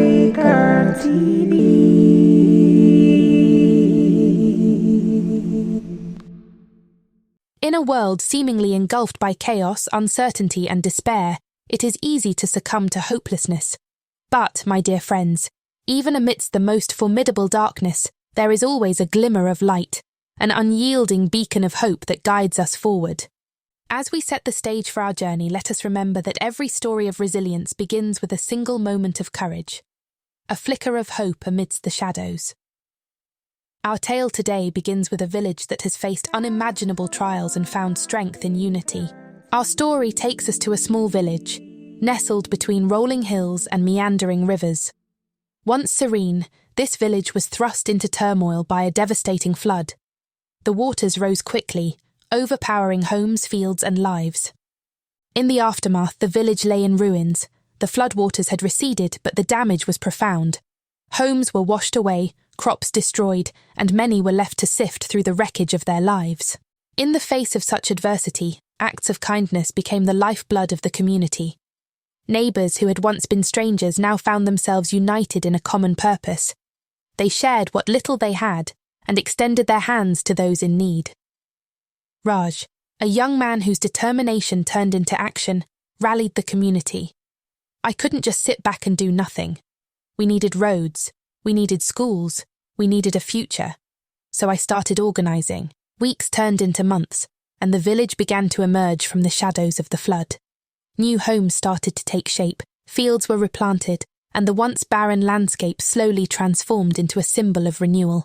Africa TV. In a world seemingly engulfed by chaos, uncertainty and despair, it is easy to succumb to hopelessness. But, my dear friends, even amidst the most formidable darkness, there is always a glimmer of light, an unyielding beacon of hope that guides us forward. As we set the stage for our journey, let us remember that every story of resilience begins with a single moment of courage, a flicker of hope amidst the shadows. Our tale today begins with a village that has faced unimaginable trials and found strength in unity. Our story takes us to a small village, nestled between rolling hills and meandering rivers. Once serene, this village was thrust into turmoil by a devastating flood. The waters rose quickly, overpowering homes, fields, and lives. In the aftermath, the village lay in ruins. The floodwaters had receded, but the damage was profound. Homes were washed away, crops destroyed, and many were left to sift through the wreckage of their lives. In the face of such adversity, acts of kindness became the lifeblood of the community. Neighbours who had once been strangers now found themselves united in a common purpose. They shared what little they had and extended their hands to those in need. Raj, a young man whose determination turned into action, rallied the community. I couldn't just sit back and do nothing. We needed roads, we needed schools, we needed a future. So I started organising. Weeks turned into months, and the village began to emerge from the shadows of the flood. New homes started to take shape, fields were replanted, and the once barren landscape slowly transformed into a symbol of renewal.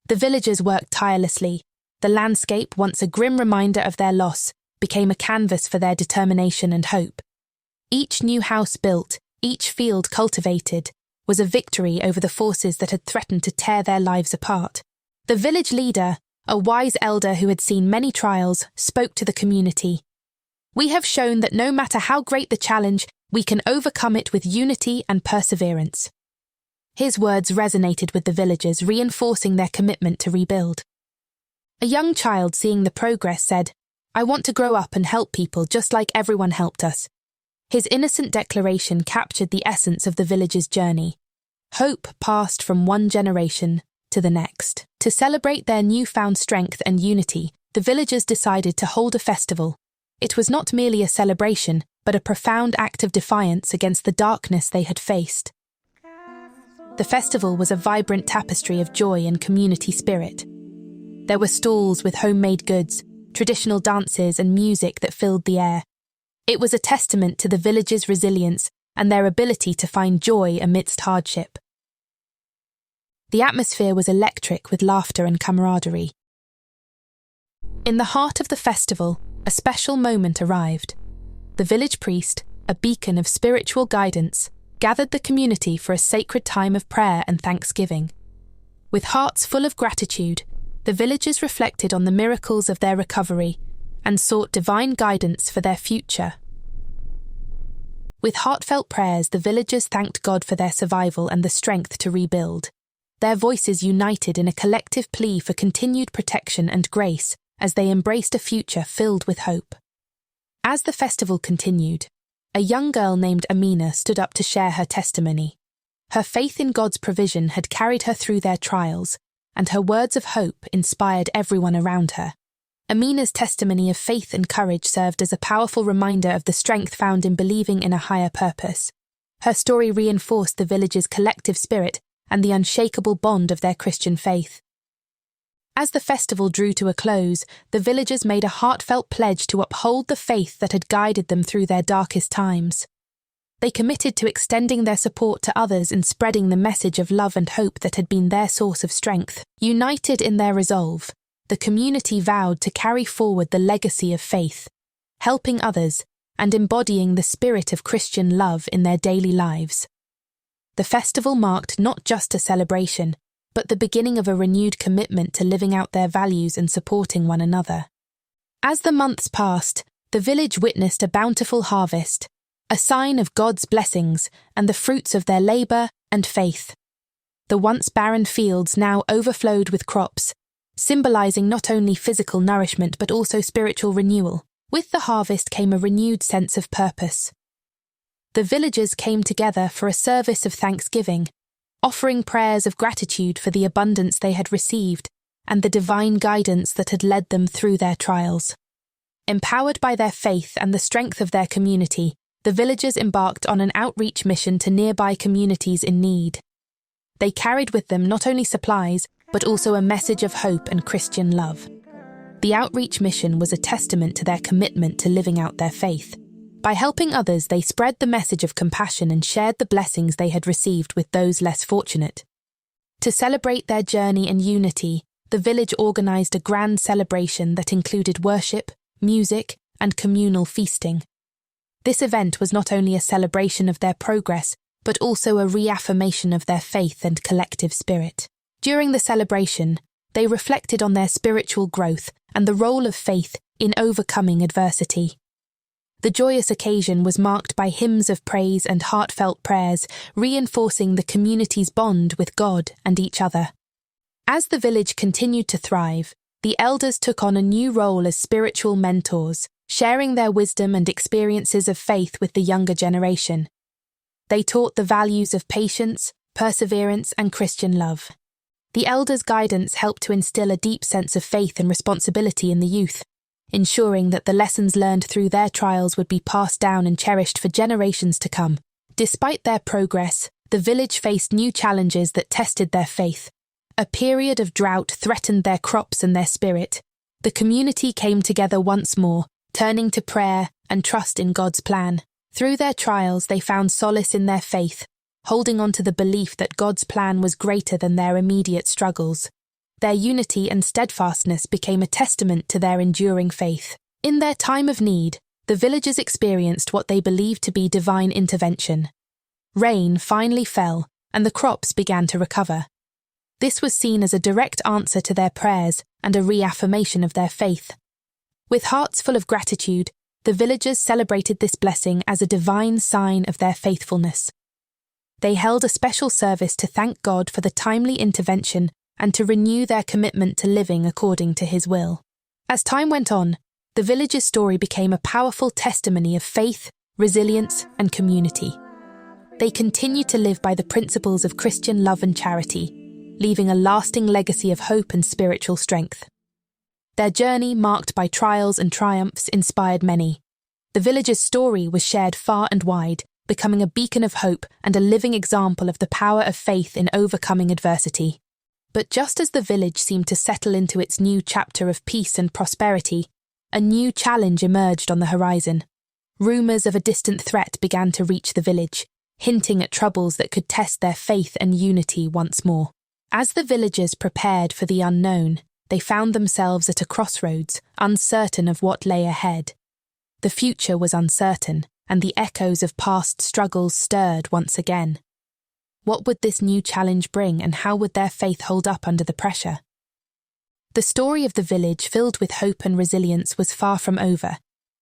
The villagers worked tirelessly. The landscape, once a grim reminder of their loss, became a canvas for their determination and hope. Each new house built, each field cultivated, was a victory over the forces that had threatened to tear their lives apart. The village leader, a wise elder who had seen many trials, spoke to the community. We have shown that no matter how great the challenge, we can overcome it with unity and perseverance. His words resonated with the villagers, reinforcing their commitment to rebuild. A young child seeing the progress said, "I want to grow up and help people just like everyone helped us." His innocent declaration captured the essence of the village's journey. Hope passed from one generation to the next. To celebrate their newfound strength and unity, the villagers decided to hold a festival. It was not merely a celebration, but a profound act of defiance against the darkness they had faced. The festival was a vibrant tapestry of joy and community spirit. There were stalls with homemade goods, traditional dances and music that filled the air. It was a testament to the village's resilience and their ability to find joy amidst hardship. The atmosphere was electric with laughter and camaraderie. In the heart of the festival, a special moment arrived. The village priest, a beacon of spiritual guidance, gathered the community for a sacred time of prayer and thanksgiving. With hearts full of gratitude, the villagers reflected on the miracles of their recovery and sought divine guidance for their future. With heartfelt prayers, the villagers thanked God for their survival and the strength to rebuild. Their voices united in a collective plea for continued protection and grace as they embraced a future filled with hope. As the festival continued, a young girl named Amina stood up to share her testimony. Her faith in God's provision had carried her through their trials, and her words of hope inspired everyone around her. Amina's testimony of faith and courage served as a powerful reminder of the strength found in believing in a higher purpose. Her story reinforced the village's collective spirit and the unshakable bond of their Christian faith. As the festival drew to a close, the villagers made a heartfelt pledge to uphold the faith that had guided them through their darkest times. They committed to extending their support to others and spreading the message of love and hope that had been their source of strength. United in their resolve, the community vowed to carry forward the legacy of faith, helping others and embodying the spirit of Christian love in their daily lives. The festival marked not just a celebration, but the beginning of a renewed commitment to living out their values and supporting one another. As the months passed, the village witnessed a bountiful harvest, a sign of God's blessings and the fruits of their labour and faith. The once barren fields now overflowed with crops, symbolising not only physical nourishment but also spiritual renewal. With the harvest came a renewed sense of purpose. the villagers came together for a service of thanksgiving, offering prayers of gratitude for the abundance they had received and the divine guidance that had led them through their trials. Empowered by their faith and the strength of their community, the villagers embarked on an outreach mission to nearby communities in need. They carried with them not only supplies, but also a message of hope and Christian love. The outreach mission was a testament to their commitment to living out their faith. By helping others, they spread the message of compassion and shared the blessings they had received with those less fortunate. To celebrate their journey in unity, the village organized a grand celebration that included worship, music, and communal feasting. This event was not only a celebration of their progress, but also a reaffirmation of their faith and collective spirit. During the celebration, they reflected on their spiritual growth and the role of faith in overcoming adversity. The joyous occasion was marked by hymns of praise and heartfelt prayers, reinforcing the community's bond with God and each other. As the village continued to thrive, the elders took on a new role as spiritual mentors, sharing their wisdom and experiences of faith with the younger generation. They taught the values of patience, perseverance, and Christian love. The elders' guidance helped to instill a deep sense of faith and responsibility in the youth, ensuring that the lessons learned through their trials would be passed down and cherished for generations to come. Despite their progress, the village faced new challenges that tested their faith. A period of drought threatened their crops and their spirit. The community came together once more, turning to prayer and trust in God's plan. Through their trials, they found solace in their faith, holding on to the belief that God's plan was greater than their immediate struggles. Their unity and steadfastness became a testament to their enduring faith. In their time of need, the villagers experienced what they believed to be divine intervention. Rain finally fell, and the crops began to recover. This was seen as a direct answer to their prayers and a reaffirmation of their faith. With hearts full of gratitude, the villagers celebrated this blessing as a divine sign of their faithfulness. They held a special service to thank God for the timely intervention and to renew their commitment to living according to His will. As time went on, the village's story became a powerful testimony of faith, resilience, and community. They continued to live by the principles of Christian love and charity, leaving a lasting legacy of hope and spiritual strength. Their journey, marked by trials and triumphs, inspired many. The village's story was shared far and wide, becoming a beacon of hope and a living example of the power of faith in overcoming adversity. But just as the village seemed to settle into its new chapter of peace and prosperity, a new challenge emerged on the horizon. Rumours of a distant threat began to reach the village, hinting at troubles that could test their faith and unity once more. As the villagers prepared for the unknown, they found themselves at a crossroads, uncertain of what lay ahead. The future was uncertain, and the echoes of past struggles stirred once again. What would this new challenge bring, and how would their faith hold up under the pressure? The story of the village, filled with hope and resilience, was far from over.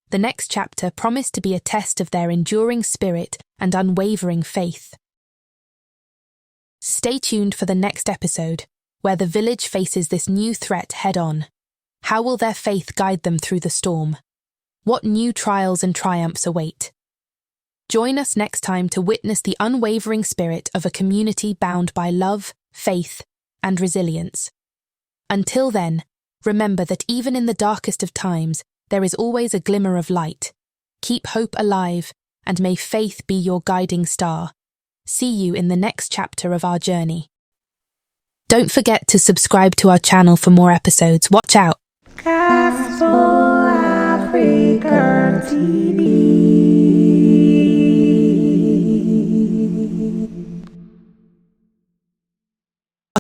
The next chapter promised to be a test of their enduring spirit and unwavering faith. Stay tuned for the next episode, where the village faces this new threat head-on. How will their faith guide them through the storm? What new trials and triumphs await? Join us next time to witness the unwavering spirit of a community bound by love, faith, and resilience. Until then, remember that even in the darkest of times, there is always a glimmer of light. Keep hope alive, and may faith be your guiding star. See you in the next chapter of our journey. Don't forget to subscribe to our channel for more episodes. Watch out! Gospel Afrik TV.